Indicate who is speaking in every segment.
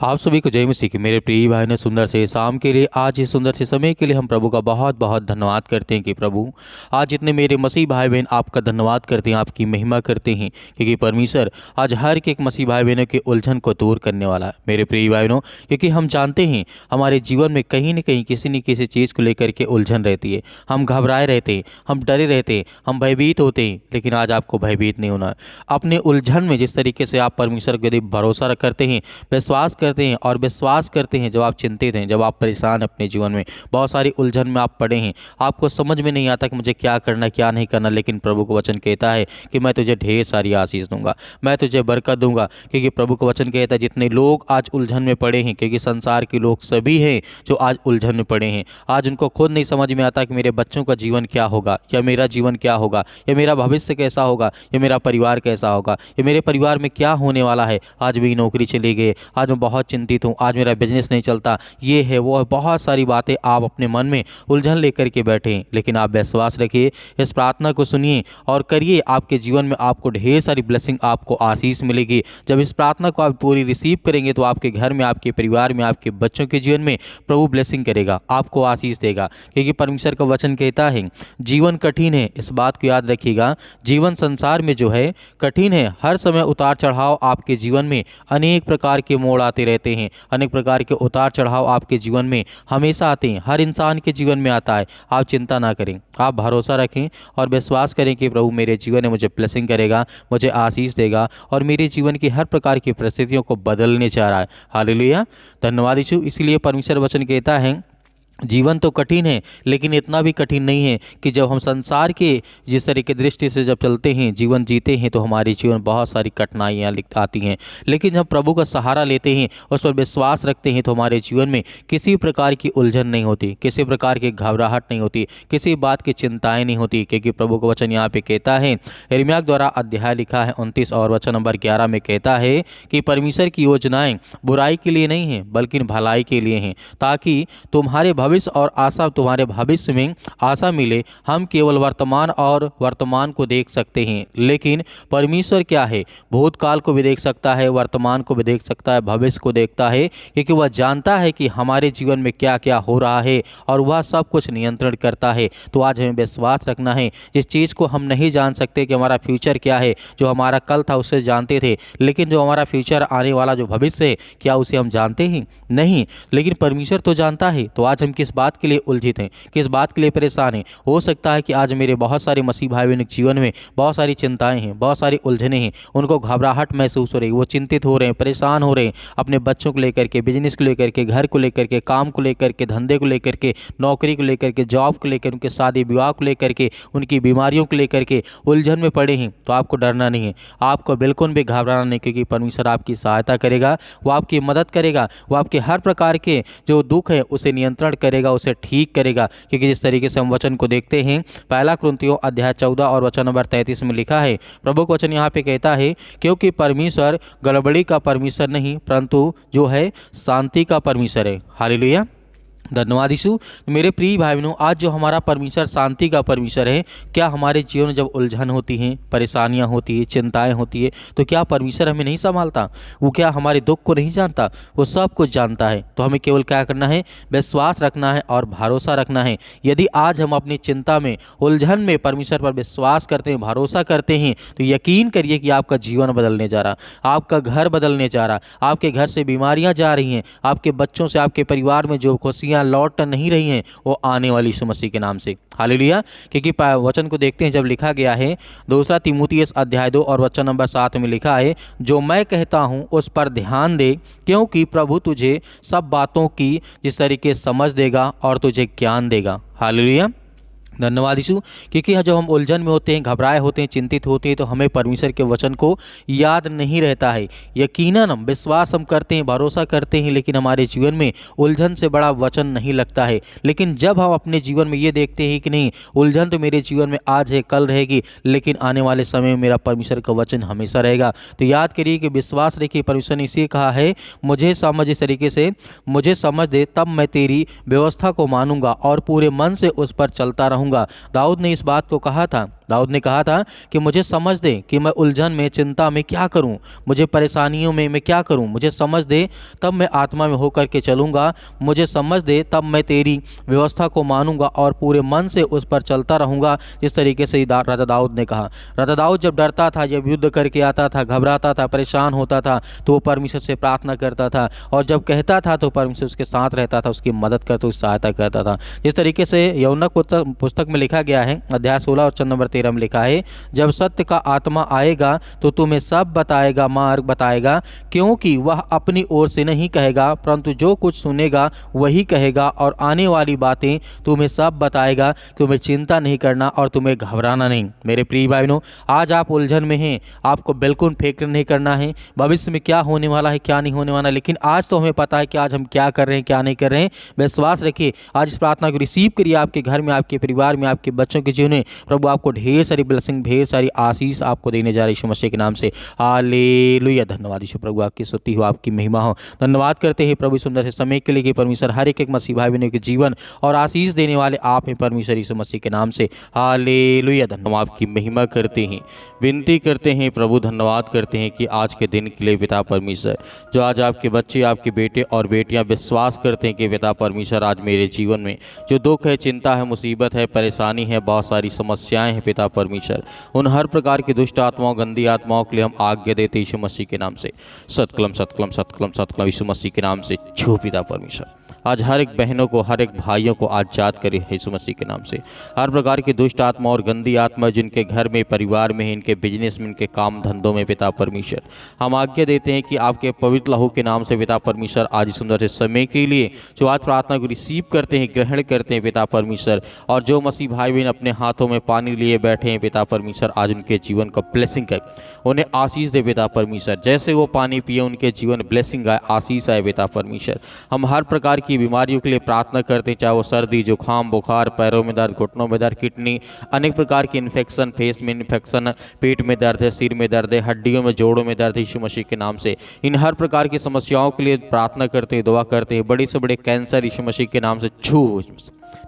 Speaker 1: आप सभी को जय मसीह की। मेरे प्रिय भाई ने सुंदर से शाम के लिए, आज इस सुंदर से समय के लिए हम प्रभु का बहुत बहुत धन्यवाद करते हैं कि प्रभु आज जितने मेरे मसीह भाई बहन आपका धन्यवाद करते हैं, आपकी महिमा करते हैं, क्योंकि परमेश्वर आज हर एक मसीह भाई बहनों के उलझन को दूर करने वाला है। मेरे प्रिय भाई बहनों, क्योंकि हम जानते हैं हमारे जीवन में कहीं न कहीं किसी न किसी चीज़ को लेकर के उलझन रहती है। हम घबराए रहते हैं, हम डरे रहते हैं, हम भयभीत होते हैं, लेकिन आज आपको भयभीत नहीं होना है। अपने उलझन में जिस तरीके से आप परमेश्वर के यदि भरोसा करते हैं, विश्वास करते हैं और विश्वास करते हैं, जब आप चिंतित हैं, जब आप परेशान हैं अपने जीवन में, बहुत सारी उलझन में आप पड़े हैं, आपको समझ में नहीं आता कि मुझे क्या करना क्या नहीं करना, लेकिन प्रभु का वचन कहता है कि मैं तुझे ढेर सारी आशीष दूंगा, मैं तुझे बरकत दूंगा। क्योंकि प्रभु का वचन कहता है जितने लोग आज उलझन में पड़े हैं, क्योंकि संसार के लोग सभी हैं जो आज उलझन में पड़े हैं, आज उनको खुद नहीं समझ में आता कि मेरे बच्चों का जीवन क्या होगा, या मेरा जीवन क्या होगा, या मेरा भविष्य कैसा होगा, या मेरा परिवार कैसा होगा, या मेरे परिवार में क्या होने वाला है। आज मेरी नौकरी चली गई, आज मैं बहुत चिंतित हूँ, आज मेरा बिजनेस नहीं चलता, ये है वो है, बहुत सारी बातें आप अपने मन में उलझन लेकर के बैठे हैं। लेकिन आप विश्वास रखिए, इस प्रार्थना को सुनिए और करिए, आपके जीवन में आपको ढेर सारी ब्लेसिंग, आपको आशीष मिलेगी। जब इस प्रार्थना को आप पूरी रिसीव करेंगे तो आपके घर में, आपके परिवार में, आपके बच्चों के जीवन में प्रभु ब्लेसिंग करेगा, आपको आशीष देगा। क्योंकि परमेश्वर का वचन कहता है जीवन कठिन है, इस बात को याद रखिएगा। जीवन संसार में जो है कठिन है, हर समय उतार चढ़ाव आपके जीवन में अनेक प्रकार के मोड़ आते रहते हैं, अनेक प्रकार के उतार चढ़ाव आपके जीवन में हमेशा आते हैं, हर इंसान के जीवन में आता है। आप चिंता ना करें, आप भरोसा रखें और विश्वास करें कि प्रभु मेरे जीवन में मुझे ब्लेसिंग करेगा, मुझे आशीष देगा और मेरे जीवन की हर प्रकार की परिस्थितियों को बदलने चाह रहा है। हालेलुया, धन्यवाद यीशु। इसलिए परमेश्वर वचन कहता है जीवन तो कठिन है, लेकिन इतना भी कठिन नहीं है कि जब हम संसार के जिस तरह की दृष्टि से जब चलते हैं, जीवन जीते हैं, तो हमारे जीवन बहुत सारी कठिनाइयाँ आती हैं। लेकिन जब प्रभु का सहारा लेते हैं, उस पर विश्वास रखते हैं, तो हमारे जीवन में किसी प्रकार की उलझन नहीं होती, किसी प्रकार की घबराहट नहीं होती, किसी बात की चिंताएँ नहीं होती। क्योंकि प्रभु का वचन यहाँ पे कहता है, यिर्मयाह द्वारा अध्याय लिखा है 29 और वचन नंबर 11 में कहता है कि परमेश्वर की योजनाएं बुराई के लिए नहीं हैं, बल्कि भलाई के लिए हैं, ताकि तुम्हारे भविष्य और आशा, तुम्हारे भविष्य में आशा मिले। हम केवल वर्तमान को देख सकते हैं, लेकिन परमेश्वर क्या है, भूतकाल को भी देख सकता है, वर्तमान को भी देख सकता है, भविष्य को देखता है, क्योंकि वह जानता है कि हमारे जीवन में क्या क्या हो रहा है और वह सब कुछ नियंत्रण करता है। तो आज हमें विश्वास रखना है, जिस चीज़ को हम नहीं जान सकते कि हमारा फ्यूचर क्या है, जो हमारा कल था उसे जानते थे, लेकिन जो हमारा फ्यूचर आने वाला जो भविष्य है, क्या उसे हम जानते हैं? नहीं, लेकिन परमेश्वर तो जानता है। तो आज हम किस बात के लिए उलझित हैं, किस बात के लिए परेशान हैं? हो सकता है कि आज मेरे बहुत सारे मसीह भाई बहन के जीवन में बहुत सारी चिंताएं हैं, बहुत सारी उलझने हैं, उनको घबराहट महसूस हो रही है, वो चिंतित हो रहे हैं, परेशान हो रहे हैं, अपने बच्चों को लेकर के, बिजनेस को लेकर के, घर को लेकर के, काम को लेकर के, धंधे को लेकर के, नौकरी को लेकर के, जॉब को लेकर, उनके शादी विवाह को लेकर के, उनकी बीमारियों को लेकर के उलझन में पड़े हैं। तो आपको डरना नहीं है, आपको बिल्कुल भी घबराना नहीं, क्योंकि परमेश्वर आपकी सहायता करेगा, वो आपकी मदद करेगा, वो आपके हर प्रकार के जो दुख है उसे नियंत्रण करेगा, उसे ठीक करेगा। क्योंकि जिस तरीके से हम वचन को देखते हैं, पहला कुरिन्थियों अध्याय 14 और वचन नंबर 33 में लिखा है, प्रभु का वचन यहाँ पे कहता है, क्योंकि परमेश्वर गड़बड़ी का परमेश्वर नहीं, परंतु जो है शांति का परमेश्वर है। हालेलुया, धन्यवाद यीशु। मेरे प्रिय भाई बहनों, आज जो हमारा परमेश्वर शांति का परमेश्वर है, क्या हमारे जीवन में जब उलझन होती हैं, परेशानियां होती है, चिंताएं होती है, तो क्या परमेश्वर हमें नहीं संभालता? वो क्या हमारे दुख को नहीं जानता? वो सब कुछ जानता है। तो हमें केवल क्या करना है? विश्वास रखना है और भरोसा रखना है। यदि आज हम अपनी चिंता में, उलझन में परमेश्वर पर विश्वास करते हैं, भरोसा करते हैं, तो यकीन करिए कि आपका जीवन बदलने जा रहा, आपका घर बदलने जा रहा, आपके घर से बीमारियाँ जा रही हैं, आपके बच्चों से, आपके परिवार में जो खुशियाँ लौट नहीं रही हैं, वो आने वाली यीशु मसीह के नाम से। हालेलुया। क्योंकि वचन को देखते हैं, जब लिखा गया है दूसरा तीमुथियुस अध्याय 2 और वचन नंबर 7 में लिखा है, जो मैं कहता हूँ उस पर ध्यान दे, क्योंकि प्रभु तुझे सब बातों की जिस तरीके समझ देगा और तुझे ज्ञान देगा। हालेलुया, धन्यवाद यीशु। क्योंकि जब हम उलझन में होते हैं, घबराए होते हैं, चिंतित होते हैं, तो हमें परमेश्वर के वचन को याद नहीं रहता है। यकीनन हम विश्वास हम करते हैं, भरोसा करते हैं, लेकिन हमारे जीवन में उलझन से बड़ा वचन नहीं लगता है। लेकिन जब हम अपने जीवन में ये देखते हैं कि नहीं, उलझन तो मेरे जीवन में आज है, कल रहेगी, लेकिन आने वाले समय में मेरा परमेश्वर का वचन हमेशा रहेगा, तो याद करिए कि विश्वास रखिए। परमेश्वर ने इसे कहा है, मुझे समझ, इस तरीके से मुझे समझ दे, तब मैं तेरी व्यवस्था को मानूंगा और पूरे मन से उस पर चलता रहूंगा। दाऊद ने इस बात को कहा था दाऊद ने कहा था कि मुझे समझ दे कि मैं उलझन में, चिंता में क्या करूं, मुझे परेशानियों में मैं क्या करूं, मुझे समझ दे तब मैं आत्मा में होकर के चलूंगा, मुझे समझ दे तब मैं तेरी व्यवस्था को मानूंगा और पूरे मन से उस पर चलता रहूंगा। जिस तरीके से राजा दाऊद ने कहा। राजा दाऊद जब डरता था, जब युद्ध करके आता था, घबराता था, परेशान होता था, तो वो परमेश्वर से प्रार्थना करता था, और जब कहता था तो परमेश्वर उसके साथ रहता था, उसकी मदद करता, उसकी सहायता करता था। जिस तरीके से यौनक पुस्तक में लिखा गया है, अध्याय 16 और चरण नंबर 13 में लिखा है, जब सत्य का आत्मा आएगा तो तुम्हें सब बताएगा, मार्ग बताएगा, क्योंकि वह अपनी ओर से नहीं कहेगा, परंतु जो कुछ सुनेगा वही कहेगा, और आने वाली बातें तुम्हें सब बताएगा। तुम्हें चिंता नहीं करना और तुम्हें घबराना नहीं। मेरे प्रिय भाइयों, आज आप उलझन में हैं, आपको बिल्कुल फिक्र नहीं करना है भविष्य में क्या होने वाला है, क्या नहीं होने वाला, लेकिन आज तो हमें पता है कि आज हम क्या कर रहे हैं, क्या नहीं कर रहे हैं। विश्वास रखिए, आज इस प्रार्थना को रिसीव करिए। आपके घर में, आपके परिवार में, आपके बच्चों के जीवन में प्रभु आपको ढेर सारी ब्लेसिंग, ढेर सारी आशीष आपको देने जा रही है यीशु मसीह के नाम से। हालेलुया। धन्यवाद यीशु प्रभु, आपकी स्तुति हो, आपकी महिमा हो। धन्यवाद करते हैं प्रभु सुंदर से समय के लिए कि परमेश्वर हर एक मसीह भाई बहनों के जीवन और आशीष देने वाले आप हैं परमेश्वर यीशु मसीह के नाम से। हालेलुया। धन्यवाद, आपकी महिमा करते हैं, विनती करते हैं प्रभु, धन्यवाद करते हैं कि आज के दिन के लिए पिता परमेश्वर, जो आज आपके बच्चे, आपके बेटे और बेटियां विश्वास करते हैं कि पिता परमेश्वर आज मेरे जीवन में जो दुख है, चिंता है, मुसीबत है, परेशानी है, बहुत सारी समस्याएं हैं पिता परमेश्वर, उन हर प्रकार की दुष्ट आत्माओं, गंदी आत्माओं के लिए हम आज्ञा देते यीशु मसीह के नाम से। सतकलम सतकलम सतकलम सतकलम यीशु मसीह के नाम से छू पिता परमेश्वर। आज हर एक बहनों को, हर एक भाइयों को आजाद करे यीशु मसीह के नाम से। हर प्रकार की दुष्ट आत्मा और गंदी आत्मा जिनके घर में, परिवार में, इनके बिजनेस में, इनके काम धंधों में पिता परमेश्वर, हम आज्ञा देते हैं कि आपके पवित्र लहू के नाम से पिता परमेश्वर आज सुंदर से समय के लिए जो आज प्रार्थना को रिसीव करते हैं, ग्रहण करते हैं पिता परमेश्वर, और जो मसीह भाई बहन अपने हाथों में पानी लिए बैठे हैं पिता परमेश्वर, आज उनके जीवन को ब्लेसिंग कर, उन्हें आशीष दे पिता परमेश्वर। जैसे वो पानी पिए उनके जीवन ब्लेसिंग आए, आशीष आए पिता परमेश्वर। हम हर प्रकार की बीमारियों के लिए प्रार्थना करते हैं, चाहे वो सर्दी, जुकाम, बुखार, पैरों में दर्द, घुटनों में दर्द, किडनी, अनेक प्रकार के इन्फेक्शन, फेस में इन्फेक्शन, पेट में दर्द है, सिर में दर्द है, हड्डियों में, जोड़ों में दर्द है, यीशु मसीह के नाम से इन हर प्रकार की समस्याओं के लिए प्रार्थना करते हैं, दुआ करते हैं। बड़े से बड़े कैंसर यीशु मसीह के नाम से छू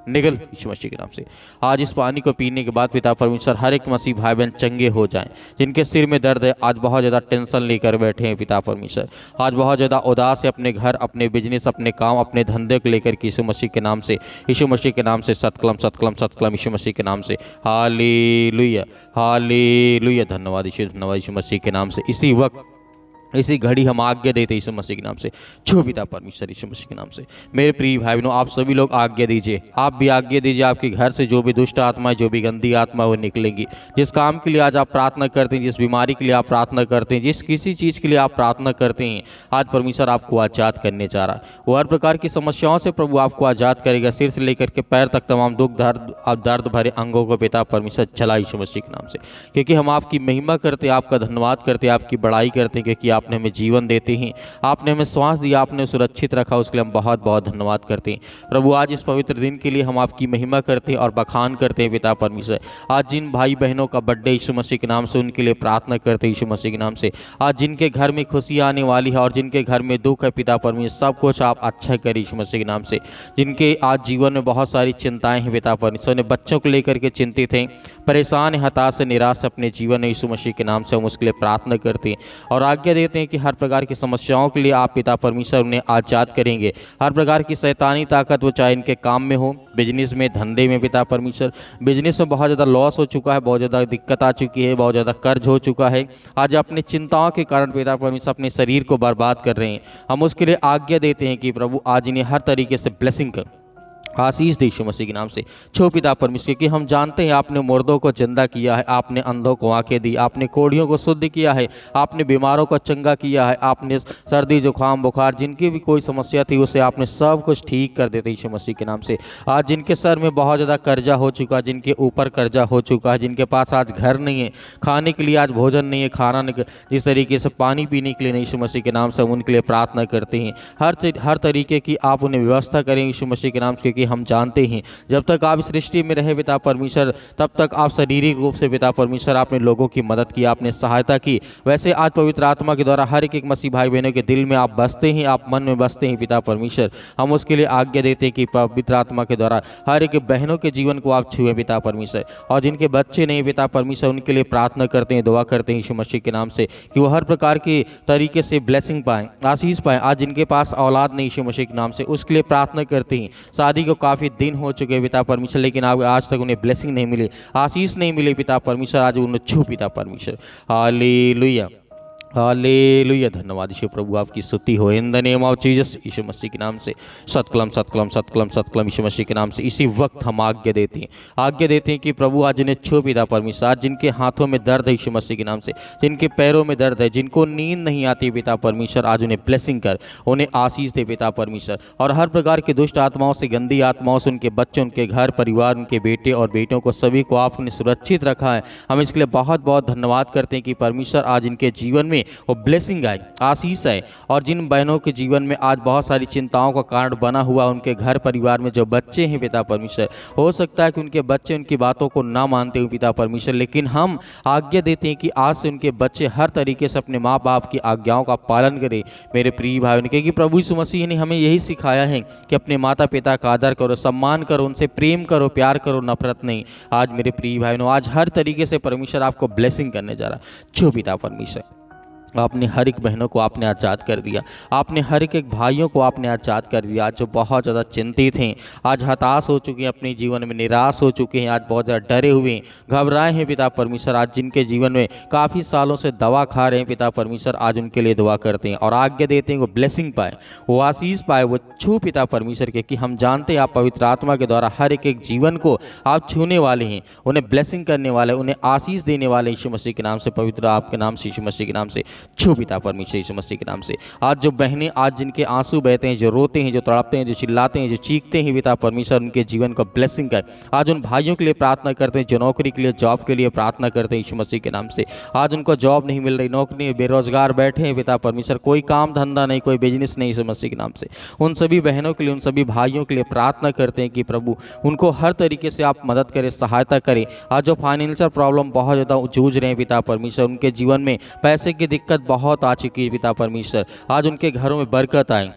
Speaker 1: निकल यीशु मसीह के नाम से। आज इस पानी को पीने के बाद पिता परमेश्वर हर एक मसीह भाई बहन चंगे हो जाएं। जिनके सिर में दर्द है, आज बहुत ज़्यादा टेंशन लेकर बैठे हैं पिता परमेश्वर, आज बहुत ज़्यादा उदास है अपने घर, अपने बिजनेस, अपने काम, अपने धंधे को लेकर यीशु मसीह के नाम से, यीशु मसीह के नाम से सतकलम सतकलम सतकलम यीशु मसीह के नाम से। Hallelujah hallelujah. धन्यवाद यीशु, धन्यवाद यीशु मसीह के नाम से। इसी वक्त, इसी घड़ी हम आज्ञा देते यीशु मसीह के नाम से, छू पिता परमेश्वर यीशु मसीह के नाम से। मेरे प्रिय भाई बहनों, आप सभी लोग आज्ञा दीजिए, आप भी आज्ञा दीजिए, आपके घर से जो भी दुष्ट आत्मा है, जो भी गंदी आत्मा है, वो निकलेंगी। जिस काम के लिए आज आप प्रार्थना करते हैं, जिस बीमारी के लिए आप प्रार्थना करते हैं, जिस किसी चीज़ के लिए आप प्रार्थना करते हैं, आज परमेश्वर आपको आज़ाद करने जा रहा है। वो हर प्रकार की समस्याओं से प्रभु आपको आज़ाद करेगा, सिर से लेकर के पैर तक तमाम दुख, दर्द भरे अंगों को पिता परमेश्वर चला यीशु मसीह के नाम से। क्योंकि हम आपकी महिमा करते हैं, आपका धन्यवाद करते हैं, आपकी बड़ाई करते हैं, क्योंकि आपने हमें जीवन देते हैं, आपने हमें श्वास दिया, आपने सुरक्षित रखा, उसके लिए हम बहुत बहुत धन्यवाद करते हैं। प्रभु आज इस पवित्र दिन के लिए हम आपकी महिमा करते हैं और बखान करते हैं पिता परमेश्वर। आज जिन भाई बहनों का बर्थडे यीशु मसीह के नाम से, उनके लिए प्रार्थना करते हैं यीशु मसीह के नाम से। आज जिनके घर में खुशी आने वाली है और जिनके घर में दुख है पिता परमेश्वर, सब कुछ आप अच्छा करें यीशु मसीह के नाम से। जिनके आज जीवन में बहुत सारी चिंताएं हैं पिता परमेश्वर, ने बच्चों को लेकर के चिंतित हैं, परेशान, हताश, निराश अपने जीवन में, यीशु मसीह के नाम से हम उसके लिए प्रार्थना करते हैं और आज्ञा देते हैं कि हर प्रकार की समस्याओं के लिए आप पिता परमेश्वर उन्हें आजाद करेंगे। हर प्रकार की शैतानी ताकत, वो चाहे इनके काम में हो, बिजनेस में, धंधे में पिता परमेश्वर। बिजनेस में बहुत ज़्यादा लॉस हो चुका है, बहुत ज़्यादा दिक्कत आ चुकी है, बहुत ज़्यादा कर्ज हो चुका है। आज अपनी चिंताओं के कारण पिता परमेश्वर अपने शरीर को बर्बाद कर रहे हैं। हम उसके लिए आज्ञा देते हैं कि प्रभु आज इन्हें हर तरीके से ब्लेसिंग कर, आशीष दे यीशु मसीह के नाम से। छो पिता परमेश्वर, क्योंकि हम जानते हैं आपने मुर्दों को जिंदा किया है, आपने अंधों को आंखें दी, आपने कोढ़ियों को शुद्ध किया है, आपने बीमारों को चंगा किया है, आपने सर्दी, जुकाम, बुखार, जिनकी भी कोई समस्या थी उसे आपने सब कुछ ठीक कर देते यीशु मसीह के नाम से। आज जिनके सर में बहुत ज़्यादा कर्जा हो चुका है, जिनके ऊपर कर्जा हो चुका है, जिनके पास आज घर नहीं है, खाने के लिए आज भोजन नहीं है, खाना नहीं, जिस तरीके से पानी पीने के लिए नहीं, यीशु मसीह के नाम से उनके लिए प्रार्थना करते हैं। हर तरीके की आप उन्हें व्यवस्था करें यीशु मसीह के नाम से, क्योंकि हम जानते हैं जब तक आप इस सृष्टि में रहे पिता परमेश्वर, तब तक आप शारीरिक रूप से पिता परमेश्वर आपने लोगों की मदद की, आपने सहायता की। वैसे आज पवित्र आत्मा के द्वारा हर एक मसीह भाई बहनों के दिल में आप बसते हैं, आप मन में बसते हैं पिता परमेश्वर। हम उसके लिए आज्ञा देते हैं कि पवित्र आत्मा के द्वारा हर एक बहनों के जीवन को आप छुए पिता परमेश्वर। और जिनके बच्चे नहीं पिता परमेश्वर, उनके लिए प्रार्थना करते हैं, दुआ करते हैं यीशु मसीह के नाम से कि वो हर प्रकार के तरीके से ब्लेसिंग पाएं, आशीष पाएं। आज जिनके पास औलाद नहीं यीशु मसीह के नाम से, उसके लिए प्रार्थना करते हैं। शादी को काफ़ी दिन हो चुके पिता परमेश्वर, लेकिन आज तक उन्हें ब्लेसिंग नहीं मिली, आशीष नहीं मिली पिता परमेश्वर। आज उन्हें छू पिता परमेश्वर। Hallelujah, hallelujah. धन्यवाद यीशु प्रभु, आपकी स्तुति हो in the name of Jesus यीशु मसीह के नाम से। सतकलम सतकलम सतकलम सतकलम यीशु मसीह के नाम से। इसी वक्त हम आज्ञा देते हैं कि प्रभु आज इन्हें छू पिता परमेश्वर। आज जिनके हाथों में दर्द है यीशु मसीह के नाम से, जिनके पैरों में दर्द है, जिनको नींद नहीं आती पिता परमेश्वर, आज उन्हें ब्लेसिंग कर, उन्हें आशीष दे पिता परमेश्वर। और हर प्रकार की दुष्ट आत्माओं से, गंदी आत्माओं से उनके बच्चे, उनके घर परिवार, उनके बेटे और बेटियों को, सभी को आपने सुरक्षित रखा है। हम इसके लिए बहुत बहुत धन्यवाद करते हैं कि परमेश्वर आज इनके जीवन में वो ब्लेसिंग आए, आशीष आए। और जिन बहनों के जीवन में आज बहुत सारी चिंताओं का कारण बना हुआ, उनके घर परिवार में जो बच्चे हैं पिता परमेश्वर, हो सकता है कि उनके बच्चे उनकी बातों को ना मानते हो पिता परमेश्वर, लेकिन हम आज्ञा देते हैं कि आज से उनके बच्चे हर तरीके से अपने माँ बाप की आज्ञाओं का पालन करें। मेरे प्रिय भाइयों ने, क्योंकि प्रभु यीशु मसीह ने हमें यही सिखाया है कि अपने माता पिता का आदर करो, सम्मान करो, उनसे प्रेम करो, प्यार करो, नफरत नहीं। आज मेरे प्रिय भाइयों, आज हर तरीके से परमेश्वर आपको ब्लेसिंग करने जा रहा है। छो पिता परमेश्वर, आपने हर एक बहनों को आपने आज़ाद कर दिया, आपने हर एक भाइयों को आपने आज़ाद कर दिया। आज जो बहुत ज़्यादा चिंतित हैं, आज हताश हो चुके हैं, अपने जीवन में निराश हो चुके हैं, आज बहुत ज़्यादा डरे हुए हैं, घबराए हैं पिता परमेश्वर, आज जिनके जीवन में काफ़ी सालों से दवा खा रहे हैं पिता परमेश्वर, आज उनके लिए दुआ करते हैं और आज्ञा देते हैं वो ब्लेसिंग पाए, वो आशीष पाए, वो छू पिता परमेश्वर के। कि हम जानते हैं आप पवित्र आत्मा के द्वारा हर एक जीवन को आप छूने वाले हैं, उन्हें ब्लेसिंग करने वाले, उन्हें आशीष देने वाले यीशु मसीह के नाम से, पवित्र आपके नाम से, यीशु मसीह के नाम से। छू पिता परमेश्वर यीशु मसीह के नाम से। आज जो बहनें, आज जिनके आंसू बहते हैं, जो रोते हैं, जो तड़पते हैं, जो चिल्लाते हैं, जो चीखते हैं पिता परमेश्वर, उनके जीवन को ब्लेसिंग कर। आज उन भाइयों के लिए प्रार्थना करते हैं जो नौकरी के लिए, जॉब के लिए प्रार्थना करते हैं यीशु मसीह के नाम से। आज उनको जॉब नहीं मिल रही, नौकरी, बेरोजगार बैठे हैं पिता परमेश्वर, कोई काम धंधा नहीं, कोई बिजनेस नहीं यीशु मसीह के नाम से। उन सभी बहनों के लिए, उन सभी भाइयों के लिए प्रार्थना करते हैं कि प्रभु उनको हर तरीके से आप मदद करें, सहायता करें। आज जो फाइनेंशियल प्रॉब्लम बहुत ज़्यादा जूझ रहे हैं पिता परमेश्वर, उनके जीवन में पैसे की दिक्कत बहुत आ चुकी है पिता परमेश्वर, आज उनके घरों में बरकत आए,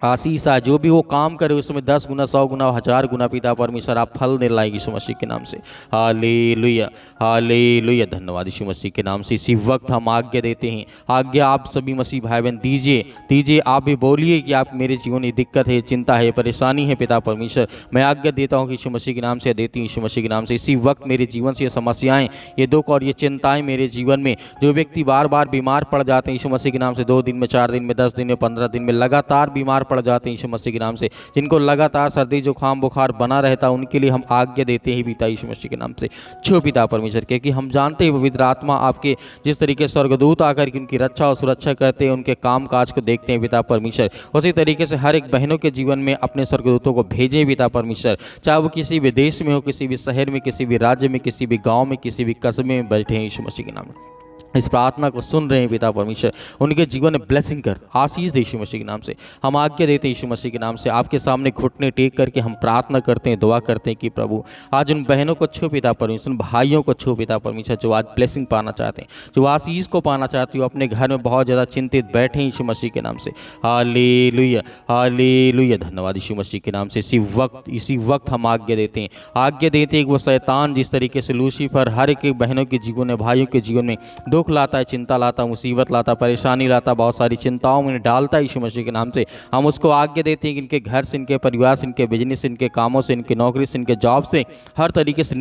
Speaker 1: आशीष आए। जो भी वो काम करे उसमें 10 गुना, 100 गुना, 1000 गुना पिता परमेश्वर आप फल दे लाएगी यीशु मसीह के नाम से। Hallelujah, hallelujah. धन्यवाद यीशु मसीह के नाम से। इसी वक्त हम आज्ञा देते हैं, आज्ञा आप सभी मसीह भाई बहन दीजिए। आप भी बोलिए कि आप मेरे जीवन में दिक्कत है, चिंता है, परेशानी है पिता परमेश्वर, मैं आज्ञा देता हूँ कि यीशु मसीह के नाम से देती हूँ, यीशु मसीह के नाम से। इसी वक्त मेरे जीवन से ये समस्याएं, ये दुख और ये चिंताएं मेरे जीवन में, जो व्यक्ति बार बार बीमार पड़ जाते हैं यीशु मसीह के नाम से, 2 दिन में, 4 दिन में, 10 दिन में, 15 दिन में लगातार बीमार पड़ जाते हैं यीशु मसीह के नाम से, जिनको लगातार सर्दी जुकाम बुखार बना रहता है, उनके लिए हम आज्ञा देते हैं पिता यीशु मसीह के नाम से। छो पिता परमेश्वर के, कि हम जानते हैं पवित्र आत्मा आपके जिस तरीके से स्वर्गदूत आकर के उनकी रक्षा और सुरक्षा करते हैं, उनके काम काज को देखते हैं पिता परमेश्वर, उसी तरीके से हर एक बहनों के जीवन में अपने स्वर्गदूतों को भेजें पिता परमेश्वर। चाहे वो किसी भी देश में हो, किसी भी शहर में, किसी भी राज्य में, किसी भी गाँव में, किसी भी कस्बे में बैठे हैं यीशु मसीह के नाम में, इस प्रार्थना को सुन रहे हैं पिता परमेश्वर, उनके जीवन में ब्लेसिंग कर, आशीष दे यीशु मसीह के नाम से। हम आज्ञा देते हैं यीशु मसीह के नाम से, आपके सामने घुटने टेक करके हम प्रार्थना करते हैं, दुआ करते हैं कि प्रभु आज उन बहनों को छू पिता परमेश्वर, उन भाइयों को छू पिता परमेश्वर, जो आज ब्लेसिंग पाना चाहते हैं, जो आशीष को पाना चाहते हो, अपने घर में बहुत ज़्यादा चिंतित बैठे हैं यीशु मसीह के नाम से। Hallelujah, hallelujah. धन्यवाद यीशु मसीह के नाम से। इसी वक्त हम आज्ञा देते हैं कि वो शैतान जिस तरीके से लूसीफर हर एक बहनों के जीवन में, भाइयों के जीवन में दुख लाता है, चिंता लाता, मुसीबत लाता, परेशानी लाता, बहुत सारी चिंताओं में डालता है यीशु मसीह के नाम से, हम उसको आज्ञा देते हैं कि इनके घर से, इनके परिवार से, इनके बिजनेस से, इनके कामों से, इनके नौकरी से, इनके जॉब से हर तरीके से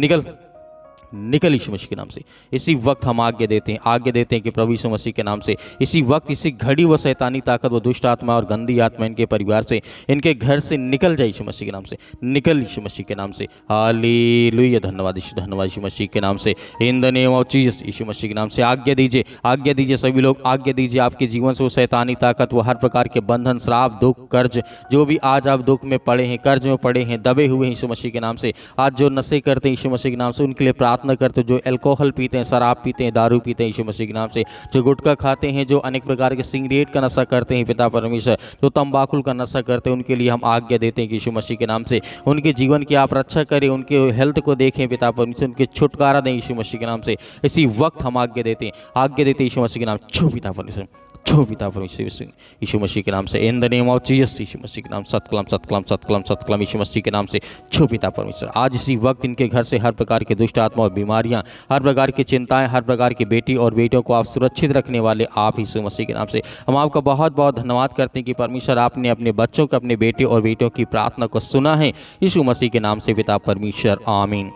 Speaker 1: निकल यीशु मसीह के नाम से। इसी वक्त हम आज्ञा देते हैं कि प्रभु यीशु मसीह के नाम से, इसी वक्त, इसी घड़ी वो शैतानी ताकत, वो दुष्ट आत्मा और गंदी आत्मा इनके परिवार से, इनके घर से निकल जाए यीशु मसीह के नाम से, निकल यीशु मसीह के नाम से। हालेलुया। धन्यवाद यीशु मसीह के नाम से। In the name of Jesus यीशु मसीह के नाम से आज्ञा दीजिए सभी लोग, आज्ञा दीजिए आपके जीवन से वो शैतानी ताकत, वो हर प्रकार के बंधन, श्राप, दुख, कर्ज, जो भी आज आप दुख में पड़े हैं, कर्ज में पड़े हैं, दबे हुए हैं यीशु मसीह के नाम से, आज जो नशे करते हैं यीशु मसीह के नाम से, उनके लिए प्रार्थना प्रार्थना करते हैं, जो अल्कोहल पीते हैं, शराब पीते हैं, दारू पीते हैं यीशु मसीह के नाम से, जो गुटखा खाते हैं, जो अनेक प्रकार के सिगरेट का नशा करते हैं पिता परमेश्वर, जो तंबाकू का नशा करते हैं, उनके लिए हम आज्ञा देते हैं कि यीशु मसीह के नाम से उनके जीवन की आप रक्षा करें, उनके हेल्थ को देखें पिता परमेश्वर, उनके छुटकारा दें यीशु मसीह के नाम से। इसी वक्त हम आज्ञा देते हैं यीशु मसीह के नाम, छो पिता परमेश्वर, छो पिता परमेश्वर यीशु मसीह के नाम से, in the name of Jesus यीशु मसीह के नाम, सतकलम सतकलम सतकलम सतकलम यीशु मसीह के नाम से, छो पिता परमेश्वर। आज इसी वक्त इनके घर से हर प्रकार के दुष्ट आत्मा और बीमारियां, हर प्रकार की चिंताएं, हर प्रकार की बेटी और बेटों को आप सुरक्षित रखने वाले आप यीशु मसीह के नाम से हम आपका बहुत बहुत धन्यवाद करते हैं कि परमेश्वर आपने अपने बच्चों को, अपने बेटे और बेटों की प्रार्थना को सुना है यीशु मसीह के नाम से पिता परमेश्वर, आमीन।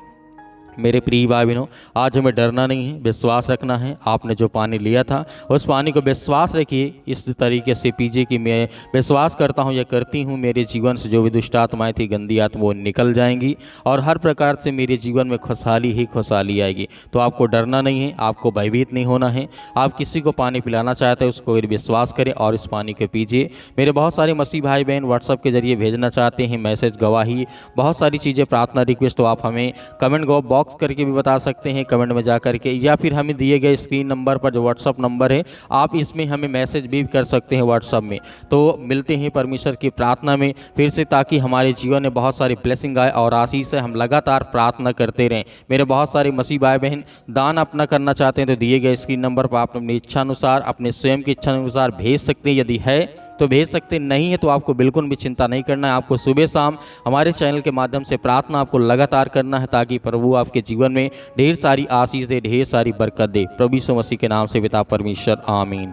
Speaker 1: मेरे प्रिय भाई बहनों, आज हमें डरना नहीं है, विश्वास रखना है। आपने जो पानी लिया था उस पानी को विश्वास रखिए, इस तरीके से पीजिए कि मैं विश्वास करता हूँ या करती हूँ मेरे जीवन से जो भी दुष्ट आत्माएँ थी, गंदी आत्मा, वो निकल जाएंगी और हर प्रकार से मेरे जीवन में खुशहाली ही खुशहाली आएगी। तो आपको डरना नहीं है, आपको भयभीत नहीं होना है। आप किसी को पानी पिलाना चाहते हैं उसको विश्वास करें और इस पानी को पीजिए। मेरे बहुत सारे मसीह भाई बहन व्हाट्सएप के जरिए भेजना चाहते हैं मैसेज, गवाही, बहुत सारी चीज़ें, प्रार्थना, रिक्वेस्ट, तो आप हमें कमेंट बॉक्स करके भी बता सकते हैं, कमेंट में जा करके, या फिर हमें दिए गए स्क्रीन नंबर पर जो व्हाट्सअप नंबर है आप इसमें हमें मैसेज भी कर सकते हैं व्हाट्सअप में। तो मिलते हैं परमेश्वर की प्रार्थना में फिर से, ताकि हमारे जीवन में बहुत सारी ब्लेसिंग आए और आशीष है, हम लगातार प्रार्थना करते रहें। मेरे बहुत सारे मसीह भाई बहन दान अपना करना चाहते हैं तो दिए गए स्क्रीन नंबर पर आप अपनी इच्छानुसार, अपने स्वयं की इच्छानुसार भेज सकते हैं। यदि है तो भेज सकते, नहीं है तो आपको बिल्कुल भी चिंता नहीं करना है। आपको सुबह शाम हमारे चैनल के माध्यम से प्रार्थना आपको लगातार करना है, ताकि प्रभु आपके जीवन में ढेर सारी आशीष दे, ढेर सारी बरकत दे। प्रभु यीशु मसीह के नाम से पिता परमेश्वर, आमीन।